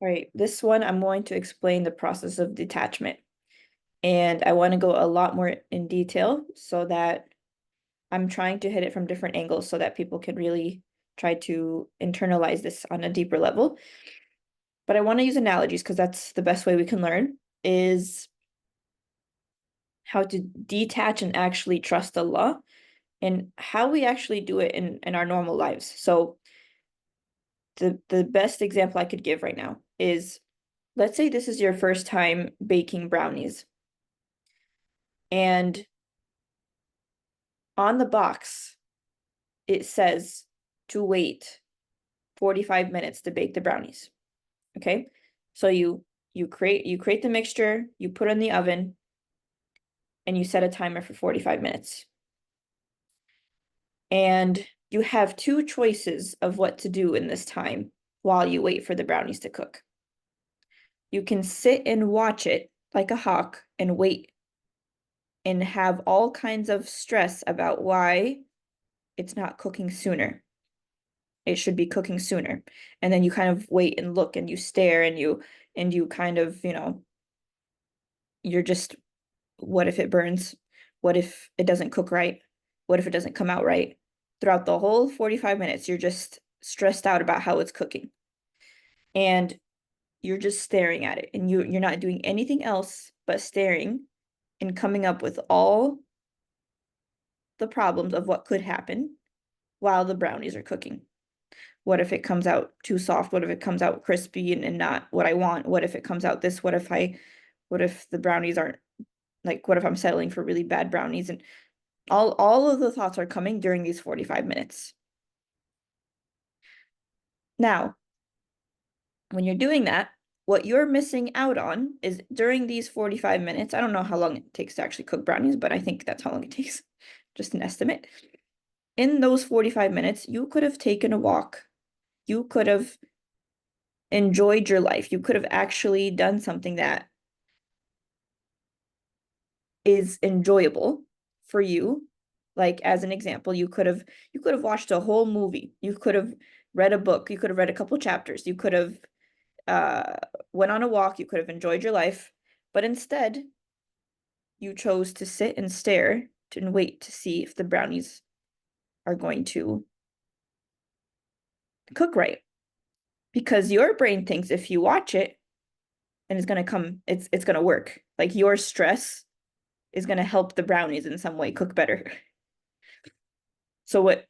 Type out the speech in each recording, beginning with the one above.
All right, this one I'm going to explain the process of detachment. And I want to go a lot more in detail so that I'm trying to hit it from different angles so that people can really try to internalize this on a deeper level. But I want to use analogies because that's the best way we can learn is how to detach and actually trust Allah and how we actually do it in our normal lives. So the best example I could give right now is let's say this is your first time baking brownies. And on the box, it says to wait 45 minutes to bake the brownies. Okay? So you create the mixture, you put it in the oven, and you set a timer for 45 minutes. And you have two choices of what to do in this time while you wait for the brownies to cook. You can sit and watch it like a hawk and wait and have all kinds of stress about why it's not cooking sooner. It should be cooking sooner. And then you kind of wait and look and you stare and you kind of, you're just, what if it burns? What if it doesn't cook right? What if it doesn't come out right? Throughout the whole 45 minutes, you're just stressed out about how it's cooking. And you're just staring at it and you're not doing anything else but staring and coming up with all the problems of what could happen while the brownies are cooking. What if it comes out too soft? What if it comes out crispy and not what I want? What if it comes out this? What if the brownies aren't like, what if I'm settling for really bad brownies? And all of the thoughts are coming during these 45 minutes. Now, when you're doing that, what you're missing out on is during these 45 minutes, I don't know how long it takes to actually cook brownies, but I think that's how long it takes, just an estimate. In those 45 minutes, you could have taken a walk. You could have enjoyed your life. You could have actually done something that is enjoyable for you. Like as an example, you could have watched a whole movie. You could have read a book. You could have read a couple chapters. You could have uh went on a walk. You could have enjoyed your life. But instead, you chose to sit and stare and wait to see if the brownies are going to cook right. Because your brain thinks if you watch it and it's gonna work. Like your stress is gonna help the brownies in some way cook better. So what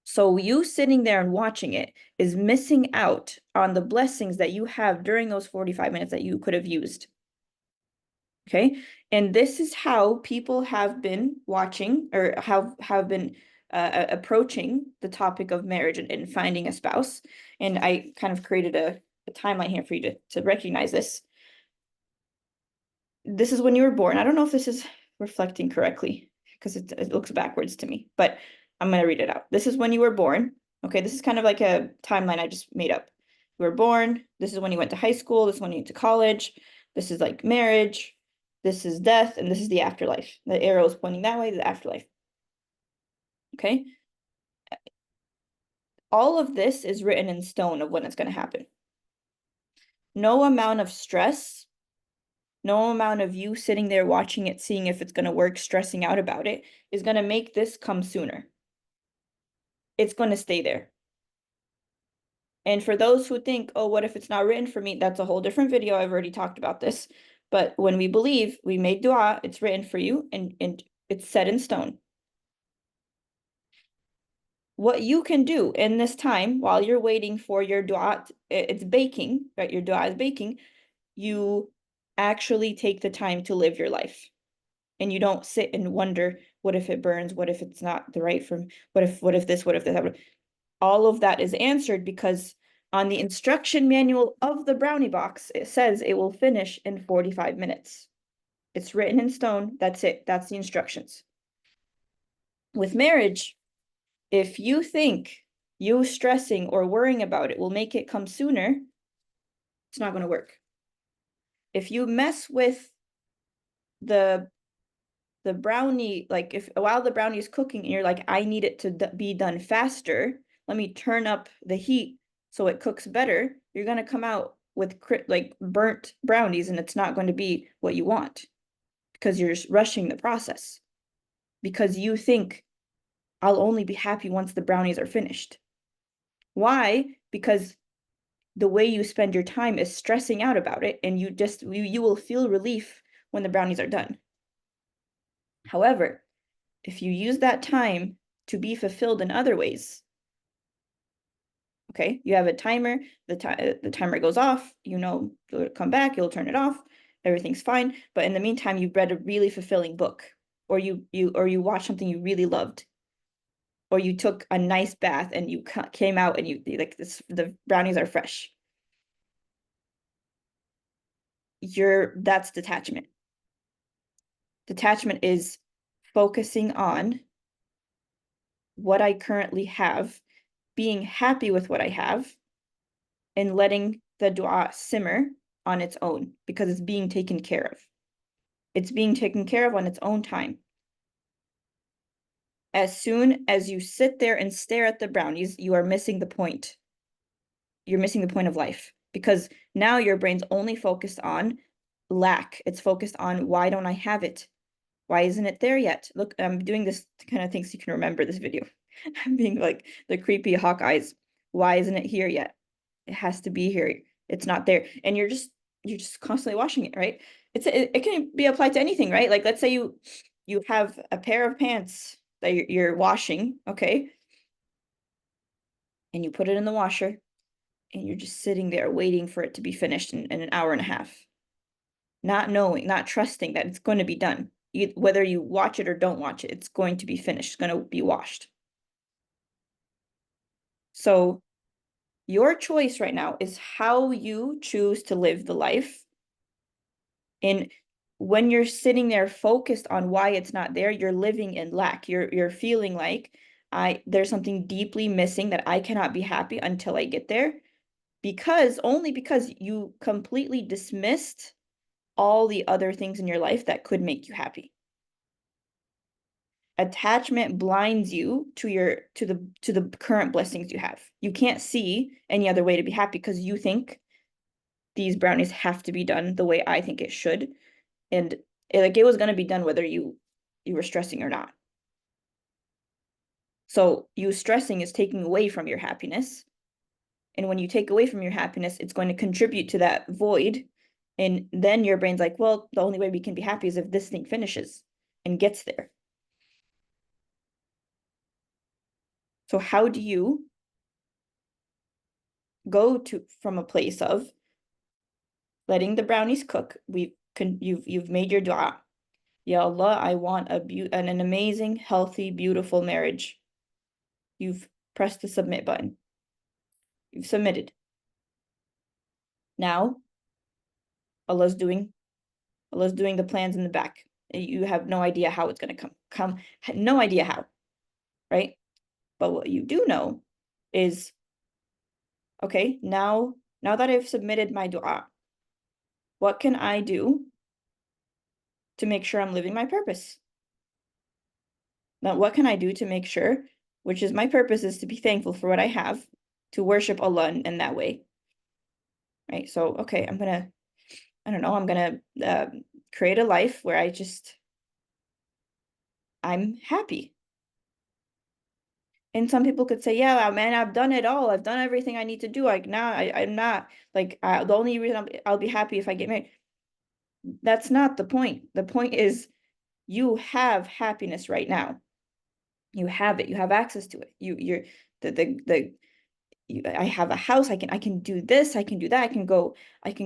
So you sitting there and watching it is missing out on the blessings that you have during those 45 minutes that you could have used. Okay. And this is how people have been watching or have been approaching the topic of marriage and finding a spouse. And I kind of created a timeline here for you to recognize this. This is when you were born. I don't know if this is reflecting correctly because it looks backwards to me, but I'm going to read it out. This is when you were born. Okay, this is kind of like a timeline I just made up. You were born. This is when you went to high school. This is when you went to college. This is like marriage. This is death. And this is the afterlife. The arrow is pointing that way, the afterlife. Okay. All of this is written in stone of when it's going to happen. No amount of stress, no amount of you sitting there watching it, seeing if it's going to work, stressing out about it, is going to make this come sooner. It's going to stay there. And for those who think, oh, what if it's not written for me? That's a whole different video. I've already talked about this. But when we believe, we made dua, it's written for you and it's set in stone. What you can do in this time while you're waiting for your dua, it's baking, right? Your dua is baking. You actually take the time to live your life. And you don't sit and wonder, what if it burns? What if it's not the right from, what if this, what if that? All of that is answered because on the instruction manual of the brownie box, it says it will finish in 45 minutes. It's written in stone. That's it. That's the instructions. With marriage, if you think you stressing or worrying about it will make it come sooner, it's not going to work. If you mess with the brownie, like if while the brownie is cooking and you're like, I need it to be done faster, let me turn up the heat so it cooks better, you're going to come out with like burnt brownies, and it's not going to be what you want because you're just rushing the process because you think I'll only be happy once the brownies are finished. Why? Because the way you spend your time is stressing out about it, and you will feel relief when the brownies are done. However, if you use that time to be fulfilled in other ways, okay, you have a timer, the timer goes off, you'll come back, you'll turn it off, everything's fine. But in the meantime, you've read a really fulfilling book, or you watched something you really loved, or you took a nice bath and you came out and you like this, the brownies are fresh. That's detachment. Detachment is focusing on what I currently have, being happy with what I have, and letting the dua simmer on its own because it's being taken care of. It's being taken care of on its own time. As soon as you sit there and stare at the brownies, you are missing the point. You're missing the point of life because now your brain's only focused on lack. It's focused on why don't I have it? Why isn't it there yet? Look, I'm doing this kind of thing so you can remember this video. I'm being like the creepy hawk eyes. Why isn't it here yet? It has to be here. It's not there. And you're just constantly washing it, right? It can be applied to anything, right? Like let's say you have a pair of pants that you're washing, okay? And you put it in the washer and you're just sitting there waiting for it to be finished in an hour and a half. Not knowing, not trusting that it's going to be done. Whether you watch it or don't watch it, it's going to be finished. It's going to be washed. So your choice right now is how you choose to live the life. And when you're sitting there focused on why it's not there, you're living in lack. You're feeling like there's something deeply missing that I cannot be happy until I get there. Only because you completely dismissed all the other things in your life that could make you happy. Attachment blinds you to the current blessings you have. You can't see any other way to be happy because you think these brownies have to be done the way I think it should. And it was going to be done whether you were stressing or not. So you stressing is taking away from your happiness. And when you take away from your happiness, it's going to contribute to that void. And then your brain's like, well, the only way we can be happy is if this thing finishes and gets there. So how do you go from a place of letting the brownies cook? You've made your dua. Ya Allah, I want an amazing, healthy, beautiful marriage. You've pressed the submit button. You've submitted. Now, Allah's doing the plans in the back. You have no idea how it's going to come, no idea how, right? But what you do know is, okay, now that I've submitted my dua, what can I do to make sure I'm living my purpose? Now, what can I do to make sure, which is my purpose, is to be thankful for what I have, to worship Allah in that way, right? So, okay, I'm gonna create a life where I'm happy. And some people could say, yeah, man, I've done it all. I've done everything I need to do. Like now I'm not like, the only reason I'll be happy if I get married. That's not the point. The point is you have happiness right now. You have it. You have access to it. I have a house. I can do this. I can do that. I can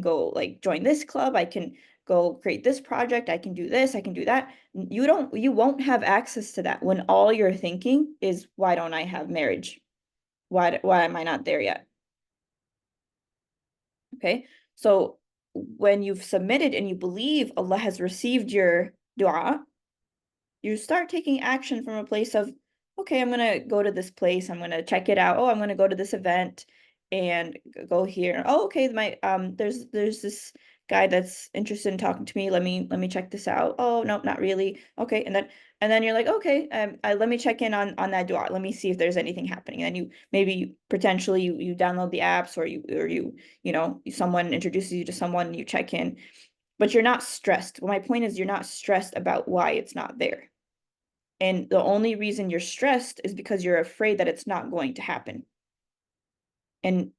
go like join this club. I can go create this project. I can do this. I can do that. You won't have access to that when all you're thinking is, why don't I have marriage? Why am I not there yet? Okay. So when you've submitted and you believe Allah has received your dua, you start taking action from a place of, okay, I'm gonna go to this place, I'm gonna check it out. Oh, I'm gonna go to this event and go here. Oh, okay, there's this guy that's interested in talking to me. Let me check this out. Oh, no, not really. Okay. And then you're like, okay, let me check in on that dua. Let me see if there's anything happening. And you maybe potentially you download the apps, or someone introduces you to someone, you check in, but you're not stressed. Well, my point is you're not stressed about why it's not there. And the only reason you're stressed is because you're afraid that it's not going to happen. And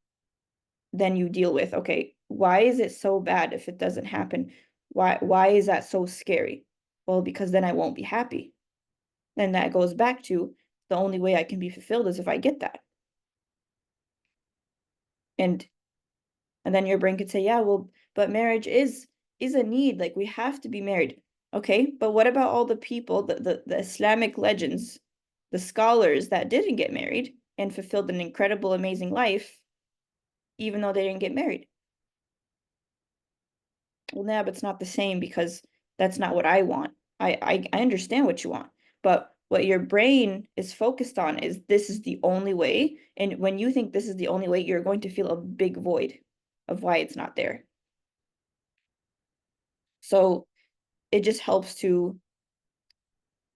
then you deal with, okay, why is it so bad if it doesn't happen? Why is that so scary? Well, because then I won't be happy. Then that goes back to the only way I can be fulfilled is if I get that. And and then your brain could say, yeah, well, but marriage is a need. Like we have to be married. Okay, but what about all the people, the Islamic legends, the scholars that didn't get married and fulfilled an incredible, amazing life, even though they didn't get married? Well, nah, but it's not the same because that's not what I want. I understand what you want, but what your brain is focused on is this is the only way. And when you think this is the only way, you're going to feel a big void of why it's not there. So it just helps to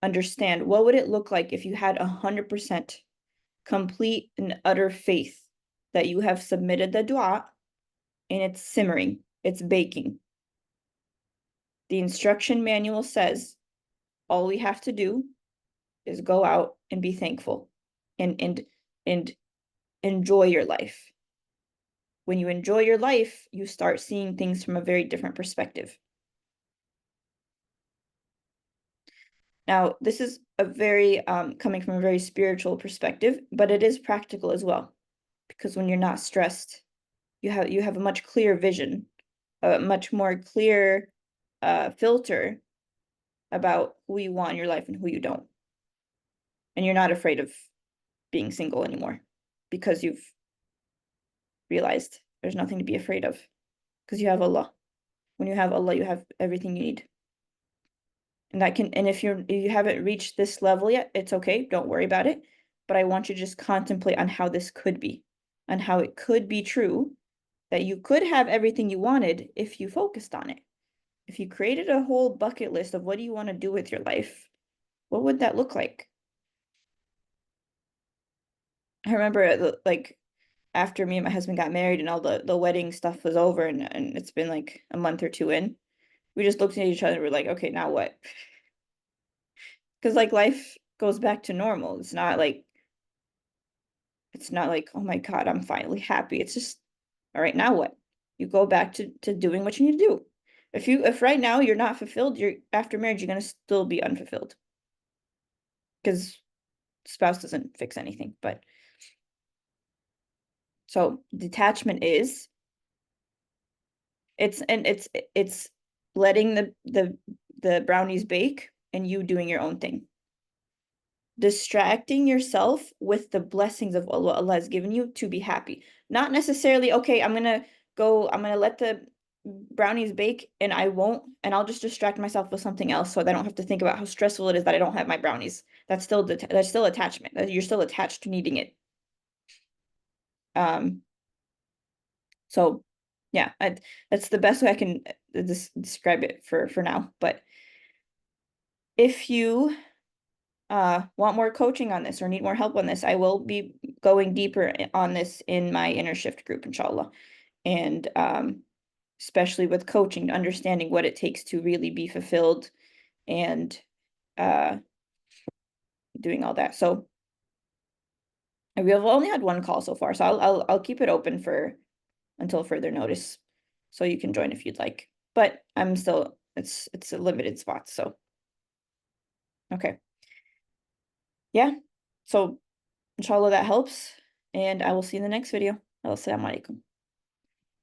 understand what would it look like if you had 100% complete and utter faith that you have submitted the dua and it's simmering, it's baking. The instruction manual says all we have to do is go out and be thankful and enjoy your life. When you enjoy your life, you start seeing things from a very different perspective. Now, this is a very coming from a very spiritual perspective, but it is practical as well, because when you're not stressed, you have a much clearer vision, a much more clear filter about who you want in your life and who you don't. And you're not afraid of being single anymore because you've realized there's nothing to be afraid of because you have Allah. When you have Allah, you have everything you need. And if you haven't reached this level yet, it's okay. Don't worry about it. But I want you to just contemplate on how this could be, on how it could be true that you could have everything you wanted if you focused on it. If you created a whole bucket list of what do you want to do with your life, what would that look like? I remember like after me and my husband got married and all the wedding stuff was over and it's been like a month or two in, we just looked at each other and we're like, okay, now what? Because like life goes back to normal. It's not like, oh my God, I'm finally happy. It's just, all right, now what? You go back to doing what you need to do. If right now you're not fulfilled, you're after marriage, you're gonna still be unfulfilled. Because spouse doesn't fix anything. But so detachment is it's letting the brownies bake and you doing your own thing. Distracting yourself with the blessings of Allah Allah has given you to be happy. Not necessarily, okay, I'm gonna let the brownies bake and I'll just distract myself with something else so that I don't have to think about how stressful it is that I don't have my brownies. That's still attachment. You're still attached to needing it. Um, so yeah, that's the best way I can describe it for now. But if you want more coaching on this or need more help on this, I will be going deeper on this in my inner shift group, inshallah. And especially with coaching, understanding what it takes to really be fulfilled and uh, doing all that. So we have only had one call so far, so I'll keep it open for until further notice, so you can join if you'd like. But I'm still it's a limited spot, so okay. Yeah. So inshallah that helps, and I will see you in the next video. Assalamu alaikum.